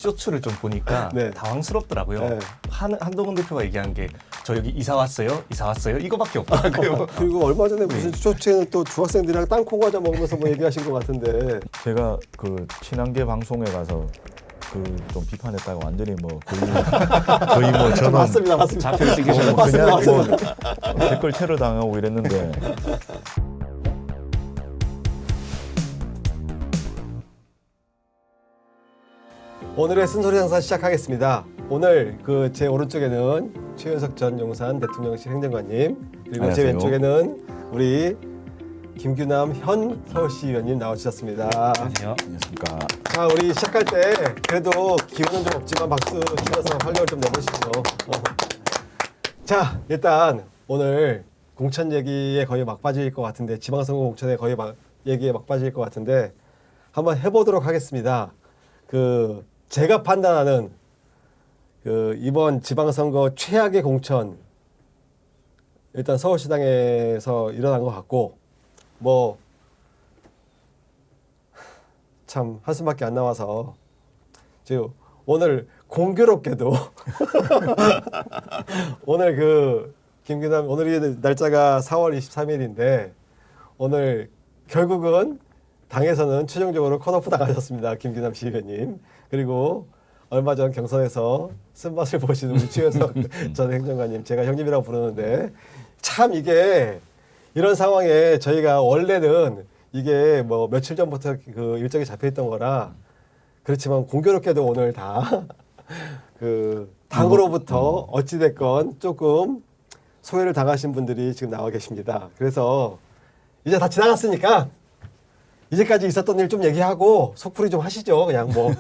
쇼츠를 좀 보니까 네. 당황스럽더라고요. 네. 한동훈 대표가 얘기한 게 저 여기 이사 왔어요? 이사 왔어요? 이거밖에 없더라고요. 그리고 얼마 전에 무슨 쇼츠에는 또 중학생들이랑 땅콩 과자 먹으면서 뭐 얘기하신 것 같은데. 제가 그 친한계 방송에 가서 그 좀 비판했다가 완전히 뭐 거의 뭐 저는 맞습니다. 좌표를 찍으셔서 그냥 뭐 댓글 테러 당하고 이랬는데 오늘의 쓴소리 장사 시작하겠습니다. 오늘 그 제 오른쪽에는 최현석 전 용산 대통령실 행정관님, 그리고 제 안녕하세요. 왼쪽에는 우리 김규남 현 서울시 의원님 나와주셨습니다. 안녕하세요. 안녕하십니까. 자, 우리 시작할 때 그래도 기운은 좀 없지만 박수 치면서 활력을 좀 내보시죠. 자, 일단 오늘 공천 얘기에 거의 막바지일 것 같은데, 지방선거 공천에 거의 얘기에 막바지일 것 같은데 한번 해보도록 하겠습니다. 그 제가 판단하는 그 이번 지방선거 최악의 공천, 일단 서울시당에서 일어난 것 같고, 뭐 참 한숨밖에 안 나와서 지금 오늘 공교롭게도 오늘 그 김규남, 오늘이 날짜가 4월 23일인데 오늘 결국은 당에서는 최종적으로 컷오프 당하셨습니다. 김규남 시의원님. 그리고 얼마 전 경선에서 쓴맛을 보신 우리 최현석 전 행정관님, 제가 형님이라고 부르는데, 참 이게 이런 상황에 저희가 원래는 이게 뭐 며칠 전부터 그 일정이 잡혀있던 거라 그렇지만 공교롭게도 오늘 다 그 당으로부터 어찌됐건 조금 소외를 당하신 분들이 지금 나와 계십니다. 그래서 이제 다 지나갔으니까 이제까지 있었던 일 좀 얘기하고 속풀이 좀 하시죠. 그냥 뭐.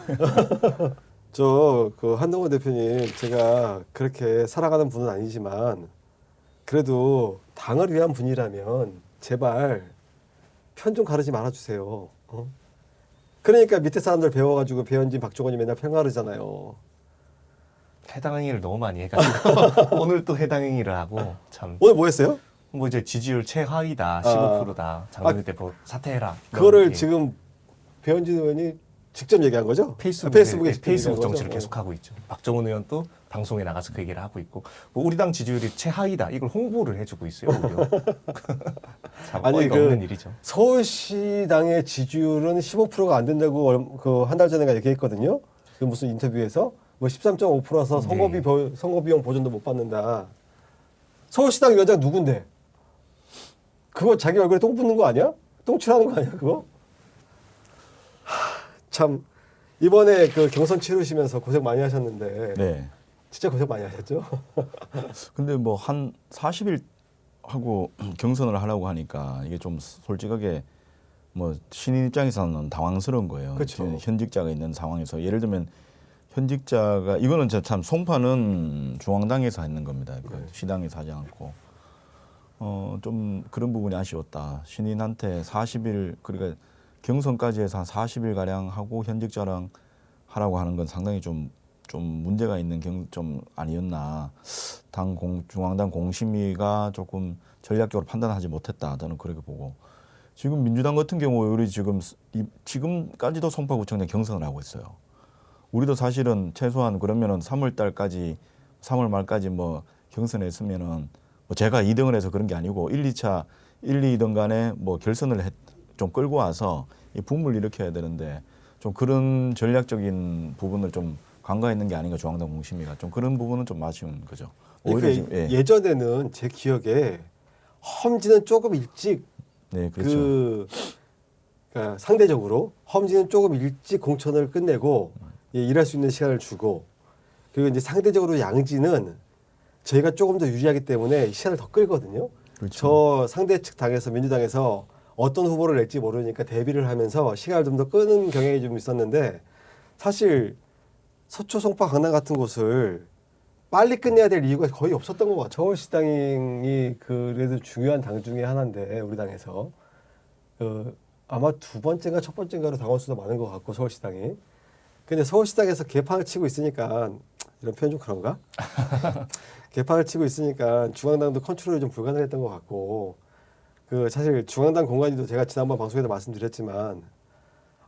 저 그 한동훈 대표님, 제가 그렇게 살아가는 분은 아니지만 그래도 당을 위한 분이라면 제발 편 좀 가르지 말아주세요. 그러니까 밑에 사람들 배워가지고 배현진, 박종원이 맨날 평가르잖아요. 해당 행위를 너무 많이 해가지고 오늘 또 해당 행위를 하고 참. 오늘 뭐 했어요? 뭐 이제 지지율 최하위다, 15%다, 장동희 대표 사퇴해라. 그거를 이런 지금 배현진 의원이 직접 얘기한 거죠? 페이스북에 직접 페이스북 얘기한 정치를 거죠? 계속하고 있죠. 박정훈 의원도 방송에 나가서 그 얘기를 하고 있고, 뭐 우리 당 지지율이 최하위다 이걸 홍보를 해주고 있어요. 오히려. 참 아니, 어이가 그 없는 일이죠. 서울시당의 지지율은 15%가 안 된다고 그 한 달 전에 얘기했거든요. 그 무슨 인터뷰에서 뭐 13.5%라서 선거 비용 보전도 못 받는다. 서울시당 위원장 누군데? 그거 자기 얼굴에 똥 붓는 거 아니야? 똥칠하는 거 아니야 그거? 참 이번에 그 경선 치르시면서 고생 많이 하셨는데 네. 진짜 고생 많이 하셨죠? 근데 뭐 한 40일 하고 경선을 하려고 하니까 이게 좀 솔직하게 뭐 신인 입장에서는 당황스러운 거예요. 그렇죠. 현직자가 있는 상황에서 예를 들면 현직자가 이거는 참 송파는 중앙당에서 했는 겁니다. 그 네. 시당에서 하지 않고 좀 그런 부분이 아쉬웠다. 신인한테 40일 그러니까 경선까지 해서 한 40일 가량 하고 현직자랑 하라고 하는 건 상당히 좀 문제가 있는 좀 아니었나. 중앙당 공심위가 조금 전략적으로 판단하지 못했다. 저는 그렇게 보고. 지금 민주당 같은 경우에 우리 지금까지도 송파구청장 경선을 하고 있어요. 우리도 사실은 최소한 그러면은 3월 말까지 뭐 경선했으면은 뭐 제가 2등을 해서 그런 게 아니고 1, 2등 간에 뭐 결선을 좀 끌고 와서 이 붐을 일으켜야 되는데 좀 그런 전략적인 부분을 좀 간과했는 게 아닌가 중앙당 공심위가 좀 그런 부분은 좀 아쉬운 거죠. 오히려 지금, 예전에는 제 기억에 험지는 조금 일찍 네, 그렇죠. 그러니까 상대적으로 험지는 조금 일찍 공천을 끝내고 일할 수 있는 시간을 주고, 그리고 이제 상대적으로 양지는 저희가 조금 더 유리하기 때문에 시간을 더 끌거든요. 그렇죠. 저 상대 측 당에서 민주당에서 어떤 후보를 낼지 모르니까 대비를 하면서 시간을 좀 더 끄는 경향이 좀 있었는데, 사실 서초, 송파, 강남 같은 곳을 빨리 끝내야 될 이유가 거의 없었던 것 같아요. 서울시당이 그래도 중요한 당 중에 하나인데 우리 당에서 아마 두 번째인가 첫 번째인가로 당원 수도 많은 것 같고 서울시당이. 근데 서울시당에서 개판을 치고 있으니까, 이런 표현 좀 그런가? 개판을 치고 있으니까 중앙당도 컨트롤이 좀 불가능했던 것 같고, 그 사실 중앙당 공관위도 제가 지난번 방송에도 말씀드렸지만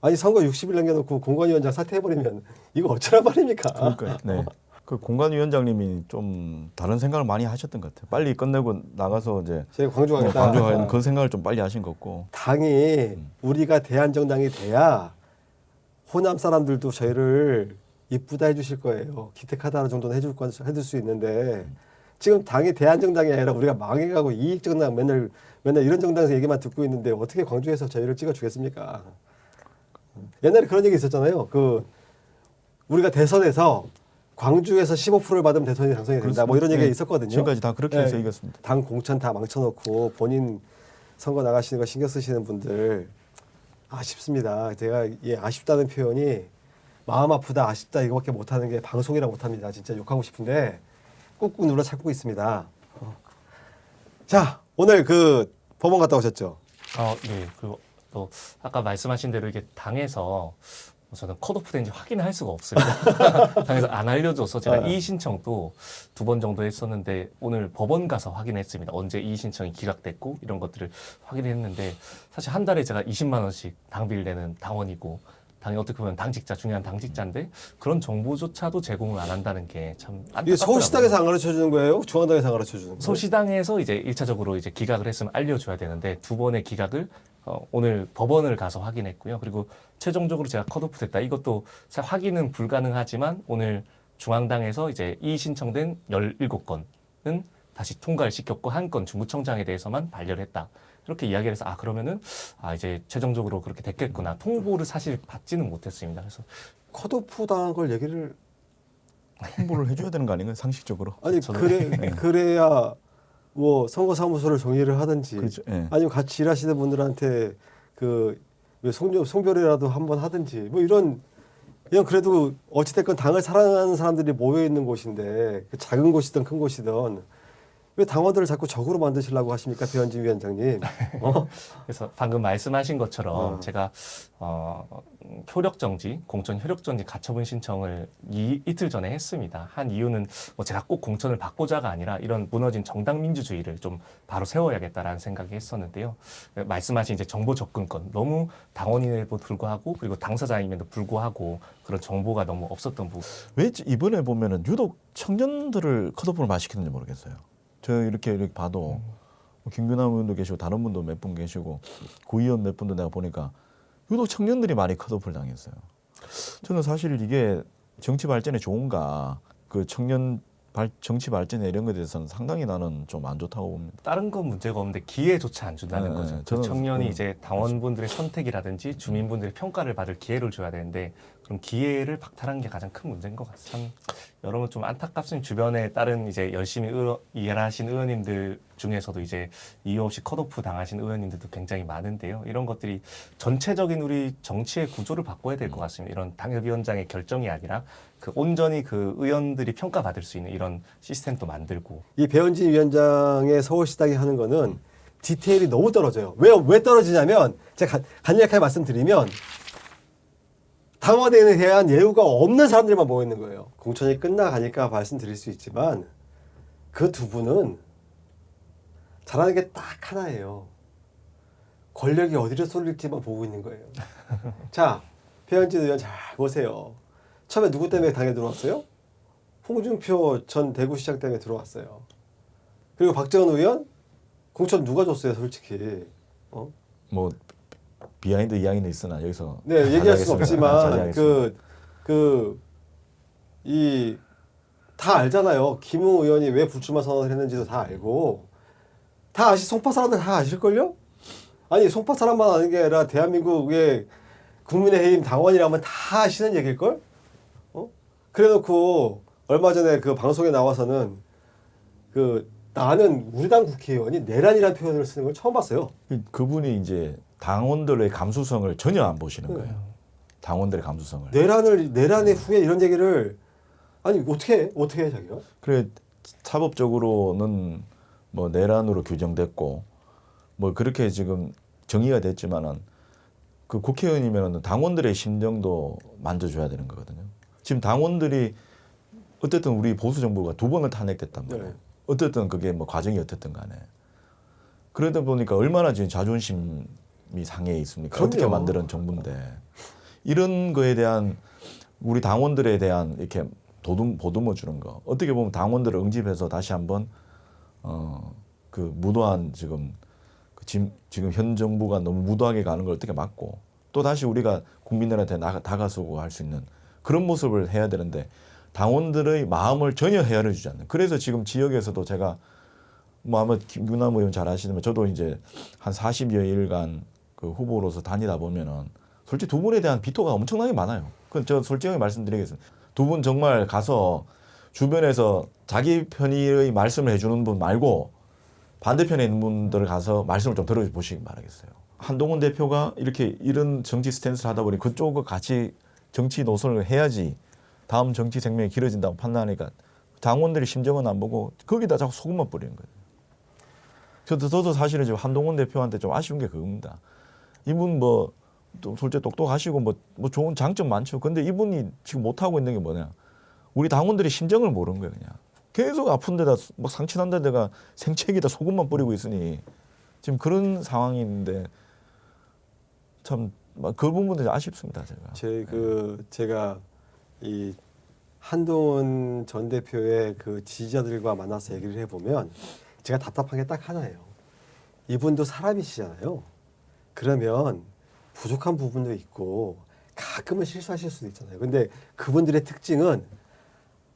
아니 선거 60일 남겨놓고 공관위원장 사퇴해버리면 이거 어쩌란 말입니까? 그러니까 네. 그 공관위원장님이 좀 다른 생각을 많이 하셨던 것 같아요. 빨리 끝내고 나가서 이제 제가 광주하겠다. 광주하는 그 생각을 좀 빨리 하신 것 같고. 당이 우리가 대한정당이 돼야 호남 사람들도 저희를 이쁘다 해주실 거예요. 기특하다 정도는 해줄 수 있는데 지금 당이 대한정당이 아니라 우리가 망해가고 이익정당 맨날 이런 정당에서 얘기만 듣고 있는데 어떻게 광주에서 저희를 찍어주겠습니까? 옛날에 그런 얘기 있었잖아요. 그 우리가 대선에서 광주에서 15%를 받으면 대선이 당선이 된다. 뭐 이런 얘기가 있었거든요. 지금까지 다 그렇게 해서 이겼습니다. 당 공천 다 망쳐놓고 본인 선거 나가시는 거 신경 쓰시는 분들 아쉽습니다. 제가 아쉽다는 표현이 마음 아프다, 아쉽다 이거밖에 못하는 게 방송이라 못합니다. 진짜 욕하고 싶은데 꾹꾹 눌러 참고 있습니다. 자, 오늘 그 법원 갔다 오셨죠? 네. 그리고 또 아까 말씀하신 대로 이게 당에서 저는 컷오프 된지 확인할 수가 없습니다. 당에서 안 알려줘서 제가 이의 신청도 2번 정도 했었는데 오늘 법원 가서 확인했습니다. 언제 이의 신청이 기각됐고 이런 것들을 확인했는데 사실 한 달에 제가 20만 원씩 당비를 내는 당원이고 당이 어떻게 보면 당직자, 중요한 당직자인데 그런 정보조차도 제공을 안 한다는 게 참 안타깝더라고요. 이게 서울시당에서 안 가르쳐 주는 거예요? 중앙당에서 안 가르쳐 주는 거예요? 서울시당에서 이제 1차적으로 이제 기각을 했으면 알려줘야 되는데 2번의 기각을 오늘 법원을 가서 확인했고요. 그리고 최종적으로 제가 컷오프 됐다. 이것도 사실 확인은 불가능하지만 오늘 중앙당에서 이제 이의 신청된 17건은 다시 통과를 시켰고 한 건 중구청장에 대해서만 반려를 했다. 이렇게 이야기를 해서 그러면은 이제 최종적으로 그렇게 됐겠구나. 통보를 사실 받지는 못했습니다. 그래서 컷오프 당한 걸 얘기를 홍보를 해줘야 되는 거 아닌가요? 상식적으로. 아니 그래야 뭐 선거사무소를 정리를 하든지 그렇죠. 예. 아니면 같이 일하시는 분들한테 그 송별이라도 한번 하든지 뭐 이런 그냥 그래도 어찌됐건 당을 사랑하는 사람들이 모여 있는 곳인데 그 작은 곳이든 큰 곳이든 왜 당원들을 자꾸 적으로 만드시려고 하십니까, 배현진 위원장님? 그래서 방금 말씀하신 것처럼 제가 효력 정지, 공천 효력 정지 가처분 신청을 이틀 전에 했습니다. 한 이유는 뭐 제가 꼭 공천을 받고자가 아니라 이런 무너진 정당 민주주의를 좀 바로 세워야겠다라는 생각이 했었는데요. 말씀하신 이제 정보 접근권, 너무 당원임에도 불구하고 그리고 당사자임에도 불구하고 그런 정보가 너무 없었던 부분. 왜 이번에 보면은 유독 청년들을 컷오프를 많이 시키는지 모르겠어요. 저 이렇게 봐도 김규남 의원도 계시고 다른 분도 몇 분 계시고 구의원 몇 분도 내가 보니까 유독 청년들이 많이 컷오프를 당했어요. 저는 사실 이게 정치 발전에 좋은가 그 정치 발전에 이런 것에 대해서는 상당히 나는 좀 안 좋다고 봅니다. 다른 건 문제가 없는데 기회조차 안 준다는 거죠. 그 저는 청년이 이제 당원분들의 선택이라든지 주민분들의 평가를 받을 기회를 줘야 되는데 그럼 기회를 박탈한 게 가장 큰 문제인 것 같습니다. 참 여러분 좀 안타깝습니다. 주변에 다른 이제 열심히 일하신 의원님들 중에서도 이제 이유 없이 컷오프 당하신 의원님들도 굉장히 많은데요. 이런 것들이 전체적인 우리 정치의 구조를 바꿔야 될 것 같습니다. 이런 당협위원장의 결정이 아니라 그 온전히 그 의원들이 평가받을 수 있는 이런 시스템도 만들고. 이 배현진 위원장의 서울시당이 하는 거는 디테일이 너무 떨어져요. 왜 떨어지냐면 제가 간략하게 말씀드리면 당원에 대한 예우가 없는 사람들만 모여 있는 거예요. 공천이 끝나가니까 말씀드릴 수 있지만 그 두 분은 잘하는 게 딱 하나예요. 권력이 어디로 쏠릴지만 보고 있는 거예요. 자, 배현진 의원 잘 보세요. 처음에 누구 때문에 당에 들어왔어요? 홍준표 전 대구시장 때문에 들어왔어요. 그리고 박지원 의원 공천 누가 줬어요, 솔직히. 뭐 비하인드 이야기는 있으나 여기서 네, 얘기할 수는 없지만 다 알잖아요. 김웅 의원이 왜 불출마 선언을 했는지도 다 알고 다 송파 사람들 다 아실걸요? 아니 송파 사람만 아는 게 아니라 대한민국의 국민의힘 당원이라면 다 아시는 얘기일걸? 그래놓고 얼마 전에 그 방송에 나와서는 나는 우리 당 국회의원이 내란이라는 표현을 쓰는 걸 처음 봤어요. 그분이 이제 당원들의 감수성을 전혀 안 보시는 거예요. 당원들의 감수성을. 내란의 후에 이런 얘기를 아니 어떻게 해 자기가? 그래 사법적으로는 뭐 내란으로 규정됐고 뭐 그렇게 지금 정의가 됐지만은 그 국회의원이면은 당원들의 심정도 만져줘야 되는 거거든요. 지금 당원들이 어쨌든 우리 보수 정부가 2번을 탄핵됐단 말이에요. 네. 어쨌든 그게 뭐 과정이 어쨌든 간에 그러다 보니까 얼마나 지금 자존심이 상해에 있습니까? 그럼요. 어떻게 만드는 정부인데 이런 거에 대한 우리 당원들에 대한 이렇게 보듬어 주는 거 어떻게 보면 당원들을 응집해서 다시 한번 그 무도한 지금 현 정부가 너무 무도하게 가는 걸 어떻게 막고 또 다시 우리가 국민들한테 다가서고 할 수 있는 그런 모습을 해야 되는데 당원들의 마음을 전혀 헤아려 주지 않는. 그래서 지금 지역에서도 제가 뭐 아마 김규남 의원 잘 아시지만 저도 이제 한 40여일간 그 후보로서 다니다 보면은 솔직히 두 분에 대한 비토가 엄청나게 많아요. 그건 저 솔직하게 말씀드리겠습니다. 두 분 정말 가서 주변에서 자기 편의 말씀을 해주는 분 말고 반대편에 있는 분들 가서 말씀을 좀 들어보시기 바라겠어요. 한동훈 대표가 이렇게 이런 정치 스탠스를 하다 보니 그쪽과 같이 정치 노선을 해야지 다음 정치 생명이 길어진다고 판단하니까 당원들의 심정은 안 보고 거기다 자꾸 소금만 뿌리는 거예요. 저도 사실은 지금 한동훈 대표한테 좀 아쉬운 게 그겁니다. 이분 뭐 또 솔직히 똑똑하시고 뭐 좋은 장점 많죠. 근데 이분이 지금 못하고 있는 게 뭐냐. 우리 당원들의 심정을 모르는 거예요. 그냥. 계속 아픈 데다 막 상처 난 데다가 생채기다 소금만 뿌리고 있으니 지금 그런 상황인데 참 그 부분도 아쉽습니다. 제가 이 한동훈 전 대표의 그 지지자들과 만나서 얘기를 해보면 제가 답답한 게 딱 하나예요. 이분도 사람이시잖아요. 그러면 부족한 부분도 있고 가끔은 실수하실 수도 있잖아요. 근데 그분들의 특징은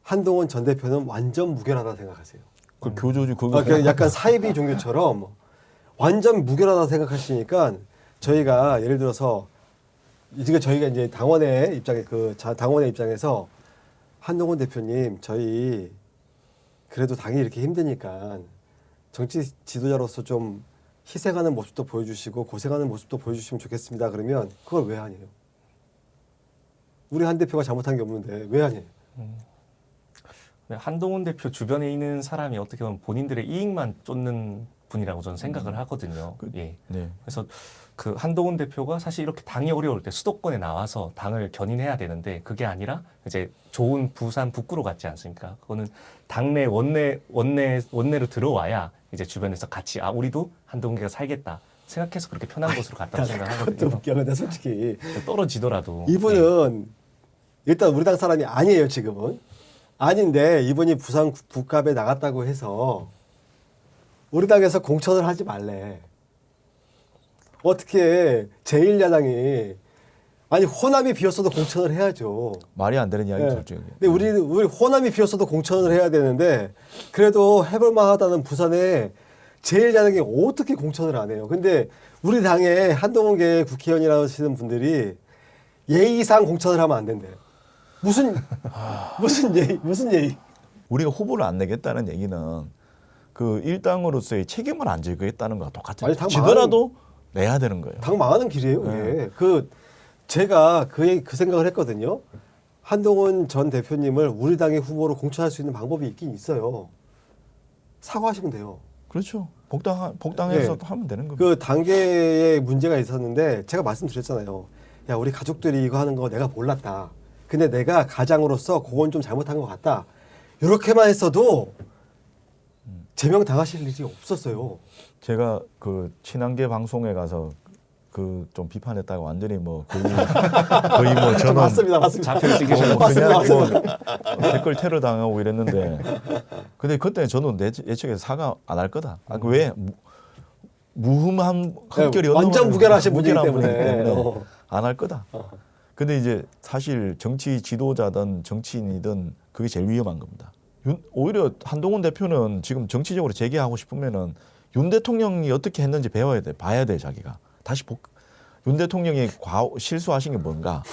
한동훈 전 대표는 완전 무결하다 생각하세요. 그 교조주 그거 그냥 약간 사이비 종교처럼 완전 무결하다 생각하시니까 저희가 예를 들어서 지금 저희가 이제 당원의 입장에서 한동훈 대표님 저희 그래도 당이 이렇게 힘드니까 정치 지도자로서 좀 희생하는 모습도 보여주시고 고생하는 모습도 보여주시면 좋겠습니다. 그러면 그걸 왜 하냐요? 우리 한 대표가 잘못한 게 없는데 왜 하냐요? 한동훈 대표 주변에 있는 사람이 어떻게 보면 본인들의 이익만 쫓는 분이라고 저는 생각을 하거든요. 예. 네. 그래서 그 한동훈 대표가 사실 이렇게 당이 어려울 때 수도권에 나와서 당을 견인해야 되는데 그게 아니라 이제 좋은 부산 북구로 갔지 않습니까? 그거는 당내 원내로 들어와야 이제 주변에서 같이 우리도 한동훈이가 살겠다 생각해서 그렇게 편한 곳으로 갔다고 그것도 생각하거든요. 웃겨. 근데 솔직히 떨어지더라도 이분은 일단 우리 당 사람이 아니에요. 지금은 아닌데 이분이 부산 북갑에 나갔다고 해서 우리 당에서 공천을 하지 말래. 어떻게 제1야당이 아니 호남이 비었어도 공천을 해야죠. 말이 안 되는 이야기죠. 네. 솔직히. 근데 우리 호남이 비었어도 공천을 해야 되는데 그래도 해볼 만하다는 부산에 제1야당이 어떻게 공천을 안 해요. 근데 우리 당에 한동훈계 국회의원이라고 하시는 분들이 예의상 공천을 하면 안 된대요. 무슨 예의? 우리가 후보를 안 내겠다는 얘기는 그 일당으로서의 책임을 안 지겠다는 거와 똑같아요. 아니, 당 지더라도 내야 되는 거예요. 당 망하는 길이에요. 그게. 제가 그 생각을 했거든요. 한동훈 전 대표님을 우리 당의 후보로 공천할 수 있는 방법이 있긴 있어요. 사과하시면 돼요. 그렇죠. 복당해서 네. 하면 되는 겁니다. 그 단계에 문제가 있었는데 제가 말씀드렸잖아요. 야, 우리 가족들이 이거 하는 거 내가 몰랐다. 근데 내가 가장으로서 그건 좀 잘못한 것 같다. 이렇게만 했어도 제명 당하실 일이 없었어요. 제가 그 친한계 방송에 가서 그 좀 비판했다가 완전히 뭐 거의 뭐 저는 맞습니다. 잡혀 찍으셨는데 맞습니다. 그냥 뭐 댓글 테러 당하고 이랬는데 근데 그때 저는 내 예측에서 사과 안 할 거다. 왜 무흠한 헛결이 완전 무결하신 분이기 때문에 안 할 거다. 근데 이제 사실 정치 지도자든 정치인이든 그게 제일 위험한 겁니다. 오히려 한동훈 대표는 지금 정치적으로 재개하고 싶으면은 윤 대통령이 어떻게 했는지 배워야 돼, 봐야 돼 자기가. 다시 윤 대통령이 실수하신 게 뭔가,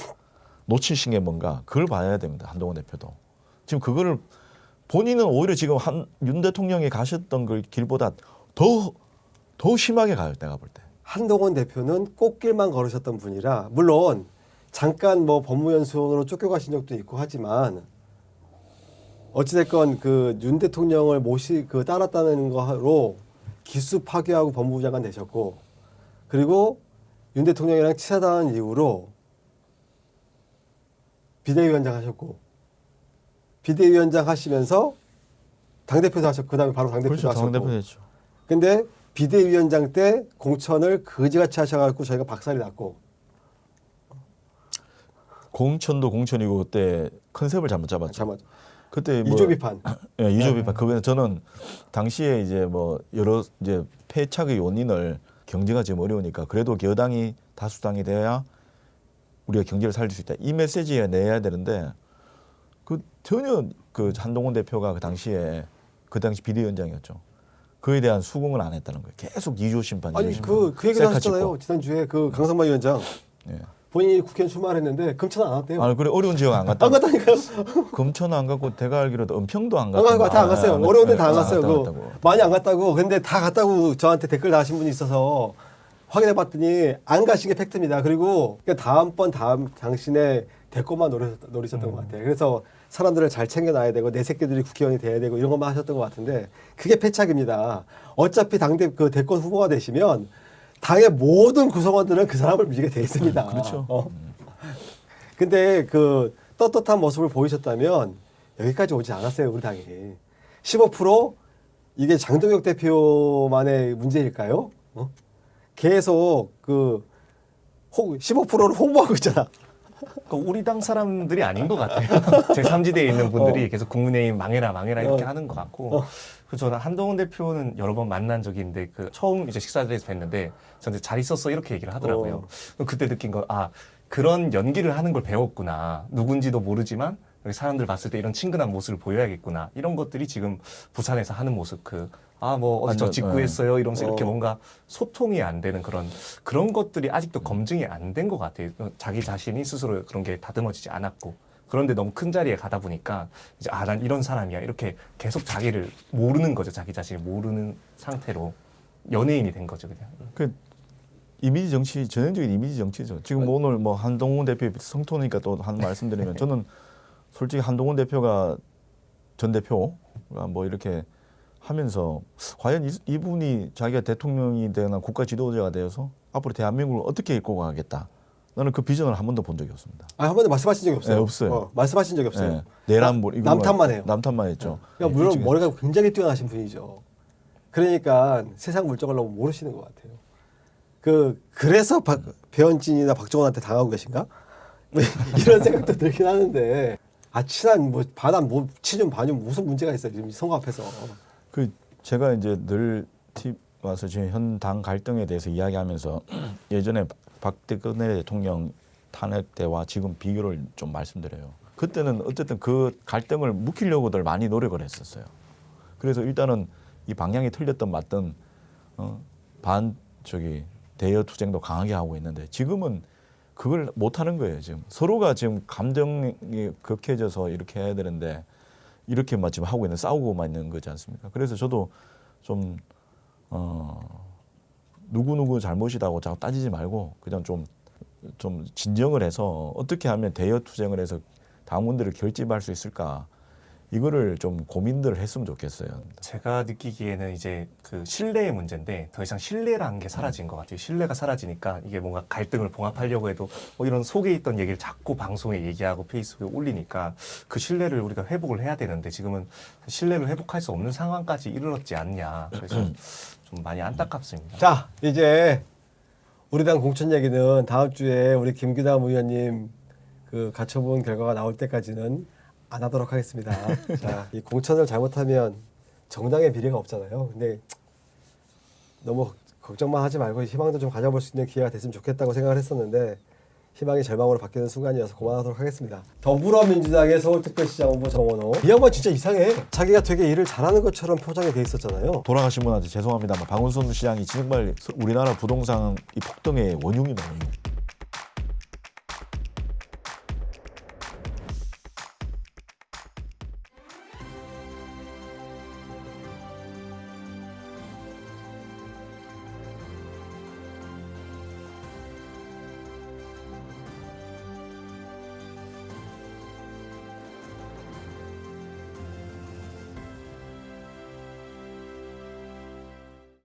놓치신 게 뭔가 그걸 봐야 됩니다. 한동훈 대표도 지금 그거를 본인은 오히려 지금 윤 대통령이 가셨던 그 길보다 더 심하게 가요. 내가 볼 때. 한동훈 대표는 꽃길만 걸으셨던 분이라 물론 잠깐 뭐 법무연수원으로 쫓겨가신 적도 있고 하지만 어찌됐건 그 윤 대통령을 따랐다는 거로 기수 파괴하고 법무부 장관 되셨고 그리고 윤 대통령이랑 치사당한 이후로 비대위원장 하셨고 비대위원장 하시면서 당대표도 하셨고 그다음에 바로 당대표도 그렇죠. 하셨고 당대표 됐죠. 근데 비대위원장 때 공천을 거지같이 하셔가지고 저희가 박살이 났고. 공천도 공천이고 그때 컨셉을 잘못 잡았죠. 잠깐만. 그때 뭐 이조 비판. 예, 이조 비판. 그거는 저는 당시에 이제 뭐 여러 이제 패착의 원인을 경제가 지금 어려우니까 그래도 여당이 다수당이 돼야 우리가 경제를 살릴 수 있다. 이 메시지에 내야 되는데 그 전혀 그 한동훈 대표가 그 당시 비대위원장이었죠. 그에 대한 수긍을 안 했다는 거예요. 계속 이조 심판. 아니 이조 심판. 그 얘기도 하셨잖아요. 지난주에 그 강성만 위원장. 예. 본인이 국회에 출마했는데 검천 안 왔대요. 아 그래 어려운 지역 안 갔다. 안 갔다니까요. 검천 안 갔고 내가 알기로도 은평도 안 안 갔다. 갔고 다 안 갔어요. 어려운 데 다 안 갔어요. 갔다고. 많이 안 갔다고. 근데 다 갔다고 저한테 댓글 다신 분이 있어서 확인해 봤더니 안 가신 게 팩트입니다. 그리고 다음 당신의 대권만 노리셨던 것 같아요. 그래서 사람들을 잘 챙겨놔야 되고 내 새끼들이 국회의원이 돼야 되고 이런 것만 하셨던 것 같은데 그게 패착입니다. 어차피 그 대권 후보가 되시면 당의 모든 구성원들은 그 사람을 밀게 돼 있습니다. 그렇죠. 근데 그 떳떳한 모습을 보이셨다면 여기까지 오지 않았어요. 우리 당이. 15% 이게 장동혁 대표만의 문제일까요? 계속 그 15%를 홍보하고 있잖아. 그러니까 우리 당 사람들이 아닌 것 같아요. 제3지대에 있는 분들이 계속 국민의힘 망해라 이렇게 하는 것 같고. 그래서 저는 한동훈 대표는 여러 번 만난 적이 있는데 그 처음 이제 식사자리에서 뵀는데 저한테 잘 있었어 이렇게 얘기를 하더라고요. 그때 느낀 거 그런 연기를 하는 걸 배웠구나. 누군지도 모르지만 여기 사람들 봤을 때 이런 친근한 모습을 보여야겠구나. 이런 것들이 지금 부산에서 하는 모습 어디 저 직구했어요 이러면서 이렇게 뭔가 소통이 안 되는 그런 것들이 아직도 검증이 안 된 것 같아요. 자기 자신이 스스로 그런 게 다듬어지지 않았고 그런데 너무 큰 자리에 가다 보니까 이제 난 이런 사람이야 이렇게 계속 자기를 모르는 거죠. 자기 자신을 모르는 상태로 연예인이 된 거죠 그냥. 그 이미지 정치 전형적인 이미지 정치죠. 지금 오늘 뭐 한동훈 대표 성토니까 또 한 말씀드리면 저는 솔직히 한동훈 대표가 전 대표가 뭐 이렇게 하면서 과연 이분이 자기가 대통령이 되거나 국가 지도자가 되어서 앞으로 대한민국을 어떻게 이끌고 가겠다. 나는 그 비전을 한 번도 본 적이 없습니다. 한 번도 말씀하신 적이 없어요. 네, 없어요. 말씀하신 적이 없어요. 네, 내란 남탓만 해요. 남탓만 했죠. 그러니까 물론 머리가 굉장히 뛰어나신 분이죠. 그러니까 세상 물정을 너무 모르시는 것 같아요. 그래서 배현진이나 박정원한테 당하고 계신가? 이런 생각도 들긴 하는데 친한 친윤 반윤 무슨 문제가 있어요 지금 선거 앞에서. 제가 이제 늘 TV 와서 지금 현 당 갈등에 대해서 이야기하면서 예전에 박근혜 대통령 탄핵 때와 지금 비교를 좀 말씀드려요. 그때는 어쨌든 그 갈등을 묵히려고들 많이 노력을 했었어요. 그래서 일단은 이 방향이 틀렸던 맞든 대여 투쟁도 강하게 하고 있는데 지금은 그걸 못 하는 거예요. 지금 서로가 지금 감정이 격해져서 이렇게 해야 되는데 이렇게 지금 하고 있는 싸우고만 있는 거지 않습니까? 그래서 저도 좀 누구 잘못이다고 자꾸 따지지 말고 그냥 좀 진정을 해서 어떻게 하면 대여 투쟁을 해서 당원들을 결집할 수 있을까 이거를 좀 고민들을 했으면 좋겠어요. 제가 느끼기에는 이제 그 신뢰의 문제인데 더 이상 신뢰라는 게 사라진 것 같아요. 신뢰가 사라지니까 이게 뭔가 갈등을 봉합하려고 해도 이런 속에 있던 얘기를 자꾸 방송에 얘기하고 페이스북에 올리니까 그 신뢰를 우리가 회복을 해야 되는데 지금은 신뢰를 회복할 수 없는 상황까지 이르렀지 않냐. 그래서 좀 많이 안타깝습니다. 자, 이제 우리 당 공천 얘기는 다음 주에 우리 김규남 의원님 그 가처분 결과가 나올 때까지는 안 하도록 하겠습니다. 자, 이 공천을 잘못하면 정당의 비례가 없잖아요. 근데 너무 걱정만 하지 말고 희망도 좀 가져볼 수 있는 기회가 됐으면 좋겠다고 생각을 했었는데 희망이 절망으로 바뀌는 순간이어서 그만하도록 하겠습니다. 더불어민주당의 서울특별시장 후보 정원호. 이 양반 진짜 이상해. 자기가 되게 일을 잘하는 것처럼 포장이 돼 있었잖아요. 돌아가신 분한테 죄송합니다만 박원순 시장이 정말 우리나라 부동산 이 폭등의 원흉이다.